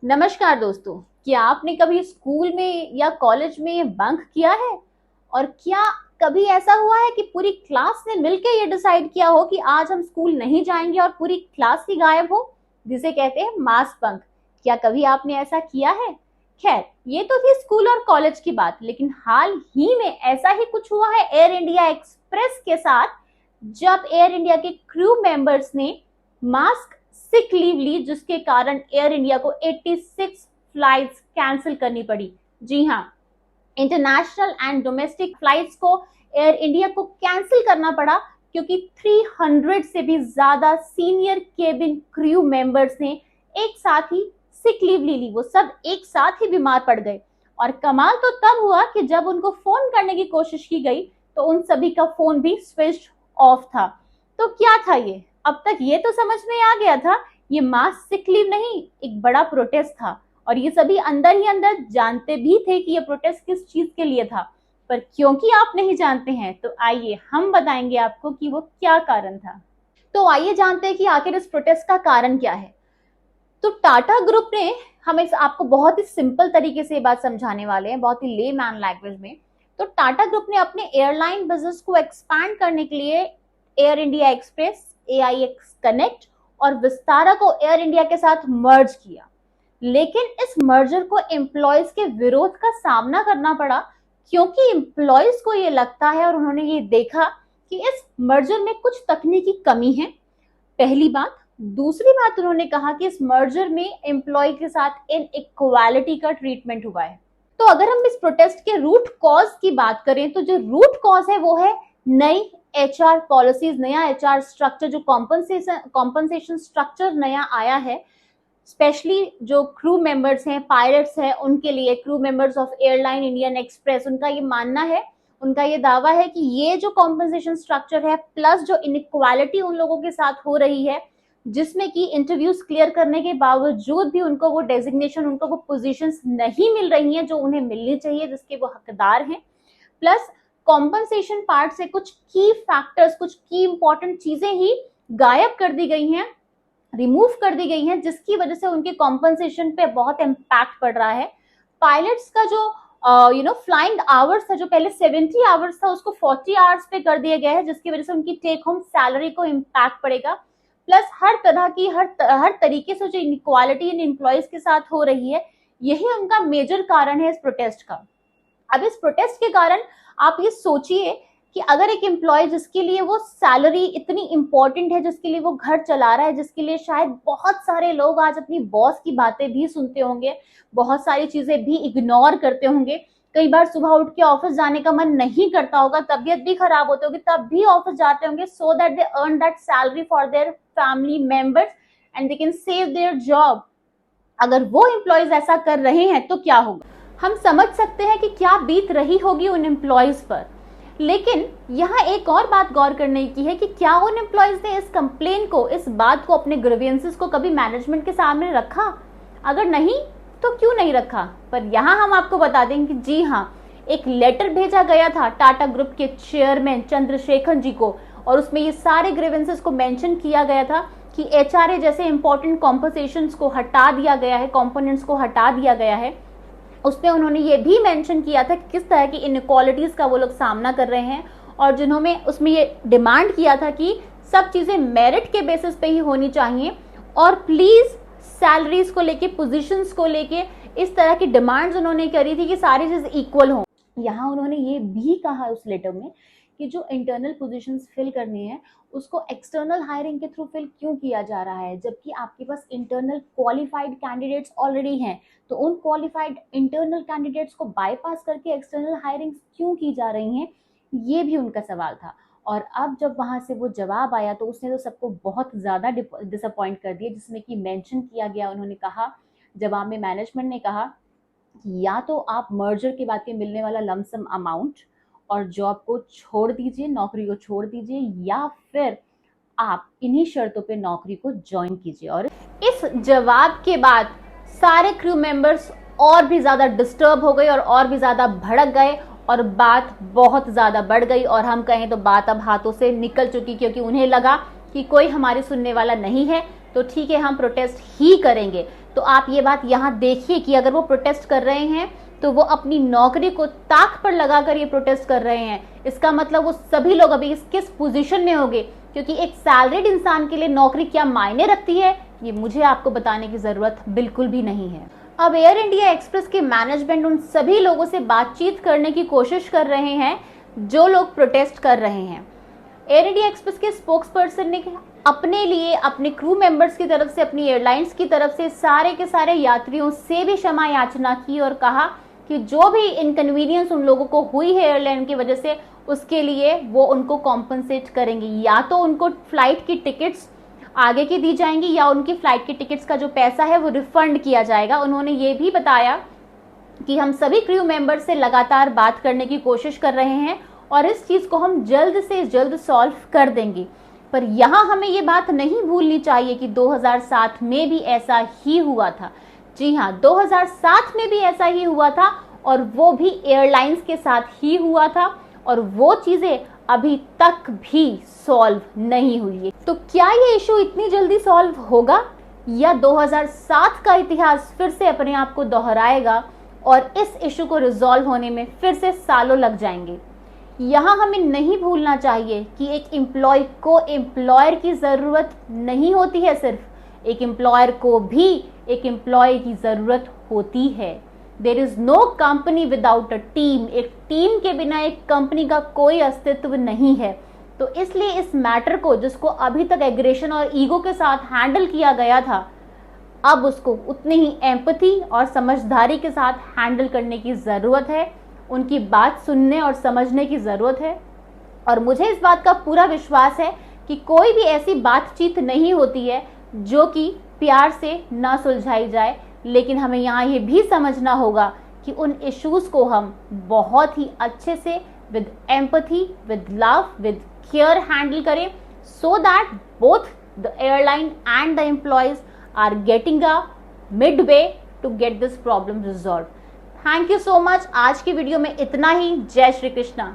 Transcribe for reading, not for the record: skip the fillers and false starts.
नमस्कार दोस्तों, क्या आपने कभी स्कूल में या कॉलेज में बंक किया है? और क्या कभी ऐसा हुआ है कि पूरी क्लास ने मिलकर ये डिसाइड किया हो कि आज हम स्कूल नहीं जाएंगे और पूरी क्लास ही गायब हो, जिसे कहते हैं मास बंक? क्या कभी आपने ऐसा किया है? खैर, ये तो थी स्कूल और कॉलेज की बात, लेकिन हाल ही में ऐसा ही कुछ हुआ है एयर इंडिया एक्सप्रेस के साथ, जब एयर इंडिया के क्रू मेंबर्स ने मास्क सिक लीव ली, जिसके कारण एयर इंडिया को 86 फ्लाइट्स कैंसिल करनी पड़ी। जी हाँ, इंटरनेशनल एंड डोमेस्टिक फ्लाइट्स को एयर इंडिया को कैंसिल करना पड़ा क्योंकि 300 से भी ज्यादा सीनियर केबिन क्रू मेंबर्स ने एक साथ ही सिक लीव ले ली। वो सब एक साथ ही बीमार पड़ गए और कमाल तो तब हुआ कि जब उनको फोन करने की कोशिश की गई तो उन सभी का फोन भी स्विच ऑफ था। तो क्या था ये? अब तक ये तो समझ में आ गया था, ये मास सिक लीव नहीं, एक बड़ा प्रोटेस्ट था और ये सभी अंदर ही अंदर जानते भी थे कि ये प्रोटेस्ट किस चीज के लिए था। पर क्योंकि आप नहीं जानते हैं तो आइए हम बताएंगे आपको कि वो क्या कारण था। तो आइए जानते हैं कि आखिर इस प्रोटेस्ट का कारण क्या है। तो टाटा ग्रुप ने, हम इस आपको बहुत ही सिंपल तरीके से ये बात समझाने वाले हैं, बहुत ही लेमैन लैंग्वेज में। तो टाटा ग्रुप ने अपने एयरलाइन बिजनेस को एक्सपैंड करने के लिए air India express, AIX connect और विस्तारा को एयर इंडिया के साथ मर्ज किया। लेकिन इस मर्जर को एम्प्लॉयज के विरोध का सामना करना पड़ा, क्योंकि एम्प्लॉयज को ये लगता है और उन्होंने ये देखा कि इस मर्जर में कुछ तकनीकी कमी है, पहली बात। दूसरी बात, उन्होंने कहा कि इस मर्जर में एम्प्लॉय के साथ इनइक्वालिटी का ट्रीटमेंट हुआ है। तो अगर हम इस प्रोटेस्ट के रूट कॉज की बात करें तो जो रूट कॉज है वो है नई HR पॉलिसीज, नया HR स्ट्रक्चर, जो कॉम्पनसेशन स्ट्रक्चर नया आया है, स्पेशली जो क्रू मेंबर्स हैं, पायलट्स हैं, उनके लिए, crew members of airline Indian express, उनका ये मानना है, उनका ये दावा है कि ये जो कॉम्पनसेशन स्ट्रक्चर है प्लस जो इनइक्वालिटी उन लोगों के साथ हो रही है, जिसमें कि इंटरव्यूज क्लियर करने के बावजूद भी उनको वो डेजिग्नेशन, उनको वो पोजीशंस नहीं मिल रही हैं जो उन्हें मिलनी चाहिए, जिसके वो हकदार हैं, प्लस कॉम्पनसेशन पार्ट से कुछ की फैक्टर्स, कुछ की इंपॉर्टेंट चीजें ही गायब कर दी गई हैं, रिमूव कर दी गई हैं, जिसकी वजह से उनके कॉम्पनसेशन पे बहुत इम्पैक्ट पड़ रहा है। पायलट्स का जो फ्लाइंग आवर्स था, जो पहले 70 आवर्स था, उसको 40 आवर्स पे कर दिया गया है, जिसकी वजह से उनकी टेक होम सैलरी को इम्पैक्ट पड़ेगा। प्लस हर तरह की, हर तरीके से जो इनइक्वालिटी इन एम्प्लॉयज के साथ हो रही है, यही उनका मेजर कारण है इस प्रोटेस्ट का। अब इस प्रोटेस्ट के कारण आप ये सोचिए कि अगर एक एम्प्लॉय जिसके लिए वो सैलरी इतनी इंपॉर्टेंट है, जिसके लिए वो घर चला रहा है, जिसके लिए शायद बहुत सारे लोग आज अपनी बॉस की बातें भी सुनते होंगे, बहुत सारी चीजें भी इग्नोर करते होंगे, कई बार सुबह उठ के ऑफिस जाने का मन नहीं करता होगा, तबीयत भी खराब होती होगी, तब भी ऑफिस जाते होंगे, so that they earn that salary for their family members and they can save their job. अगर वो एम्प्लॉयज ऐसा कर रहे हैं तो क्या होगा? हम समझ सकते हैं कि क्या बीत रही होगी उन एम्प्लॉयज पर। लेकिन यहाँ एक और बात गौर करने की है कि क्या उन एम्प्लॉयज ने इस कंप्लेन को, इस बात को, अपने ग्रीवेंसेस को कभी मैनेजमेंट के सामने रखा? अगर नहीं तो क्यों नहीं रखा? पर यहाँ हम आपको बता देंगे कि जी हाँ, एक लेटर भेजा गया था टाटा ग्रुप के चेयरमैन चंद्रशेखर जी को, और उसमें ये सारे ग्रीवेंसेस को मेंशन किया गया था कि HRA जैसे इंपॉर्टेंट कॉम्पनसेशंस को हटा दिया गया है, कंपोनेंट्स को हटा दिया गया है। उसमें उन्होंने ये भी मेंशन किया था कि किस तरह की इनइक्वालिटीज का वो लोग सामना कर रहे हैं, और जिन्होंने उसमें ये डिमांड किया था कि सब चीजें मेरिट के बेसिस पे ही होनी चाहिए, और प्लीज सैलरीज को लेके, पोजीशंस को लेके, इस तरह की डिमांड्स उन्होंने करी थी कि सारी चीज इक्वल हो। यहाँ उन्होंने ये भी कहा उस लेटर में कि जो इंटरनल पोजीशंस फिल करनी है उसको एक्सटर्नल हायरिंग के थ्रू फिल क्यों किया जा रहा है, जबकि आपके पास इंटरनल क्वालिफाइड कैंडिडेट्स ऑलरेडी हैं। तो उन क्वालिफाइड इंटरनल कैंडिडेट्स को बाईपास करके एक्सटर्नल हायरिंग क्यों की जा रही हैं, ये भी उनका सवाल था। और अब जब वहां से वो जवाब आया तो उसने तो सबको बहुत ज़्यादा डिसअपॉइंट कर दिया, जिसमें कि मेंशन किया गया, उन्होंने कहा, जवाब में मैनेजमेंट ने कहा कि या तो आप मर्जर के बाद के मिलने वाला लमसम अमाउंट और जॉब को छोड़ दीजिए, नौकरी को छोड़ दीजिए, या फिर आप इन्हीं शर्तों पे नौकरी को ज्वाइन कीजिए। और इस जवाब के बाद सारे क्रू मेंबर्स और भी ज्यादा डिस्टर्ब हो गए और भी ज्यादा भड़क गए, और बात बहुत ज्यादा बढ़ गई, और हम कहें तो बात अब हाथों से निकल चुकी, क्योंकि उन्हें लगा कि कोई हमारी सुनने वाला नहीं है, तो ठीक है, हम प्रोटेस्ट ही करेंगे। तो आप ये बात यहाँ देखिए कि अगर वो प्रोटेस्ट कर रहे हैं तो वो अपनी नौकरी को ताक पर लगाकर ये प्रोटेस्ट कर रहे हैं। इसका मतलब वो सभी लोग अभी किस पोजीशन में होंगे, क्योंकि एक सैलरीड इंसान के लिए नौकरी क्या मायने रखती है ये मुझे आपको बताने की जरूरत बिल्कुल भी नहीं है। अब एयर इंडिया एक्सप्रेस के मैनेजमेंट उन सभी लोगों से बातचीत करने की कोशिश कर रहे हैं जो लोग प्रोटेस्ट कर रहे हैं। एयर इंडिया एक्सप्रेस के स्पोक्स पर्सन ने अपने लिए, अपने क्रू मेंबर्स की तरफ से, अपनी एयरलाइंस की तरफ से सारे के सारे यात्रियों से भी क्षमा याचना की और कहा कि जो भी इनकन्वीनियंस उन लोगों को हुई है एयरलाइन की वजह से, उसके लिए वो उनको कॉम्पनसेट करेंगे। या तो उनको फ्लाइट की टिकट्स आगे की दी जाएंगी या उनकी फ्लाइट की टिकट्स का जो पैसा है वो रिफंड किया जाएगा। उन्होंने ये भी बताया कि हम सभी क्रू मेंबर से लगातार बात करने की कोशिश कर रहे हैं और इस चीज को हम जल्द से जल्द सॉल्व कर देंगे। पर यहाँ हमें ये बात नहीं भूलनी चाहिए कि 2007 में भी ऐसा ही हुआ था। जी हाँ, 2007 में भी ऐसा ही हुआ था और वो भी एयरलाइंस के साथ ही हुआ था और वो चीजें अभी तक भी सॉल्व नहीं हुई है। तो क्या ये इशू इतनी जल्दी सॉल्व होगा या 2007 का इतिहास फिर से अपने आप को दोहराएगा और इस इशू को रिजॉल्व होने में फिर से सालों लग जाएंगे? यहाँ हमें नहीं भूलना चाहिए कि एक एम्प्लॉय को एम्प्लॉयर की जरूरत नहीं होती है, सिर्फ एक एम्प्लॉयर को भी एक एम्प्लॉय की जरूरत होती है। There is no company without a team. एक टीम के बिना एक कंपनी का कोई अस्तित्व नहीं है। तो इसलिए इस मैटर को, जिसको अभी तक एग्रेशन और ईगो के साथ हैंडल किया गया था, अब उसको उतनी ही एम्पैथी और समझदारी के साथ हैंडल करने की जरूरत है। उनकी बात सुनने और समझने की जरूरत है। और मुझे इस बात का पूरा विश्वास है कि कोई भी ऐसी बातचीत नहीं होती है जो कि प्यार से ना सुलझाई जाए। लेकिन हमें यहाँ ये भी समझना होगा कि उन इश्यूज को हम बहुत ही अच्छे से with empathy, with love, with care handle करें, so that both the airline and the employees are getting a mid way to get this problem resolve. Thank you so much. आज की वीडियो में इतना ही। जय श्री कृष्णा।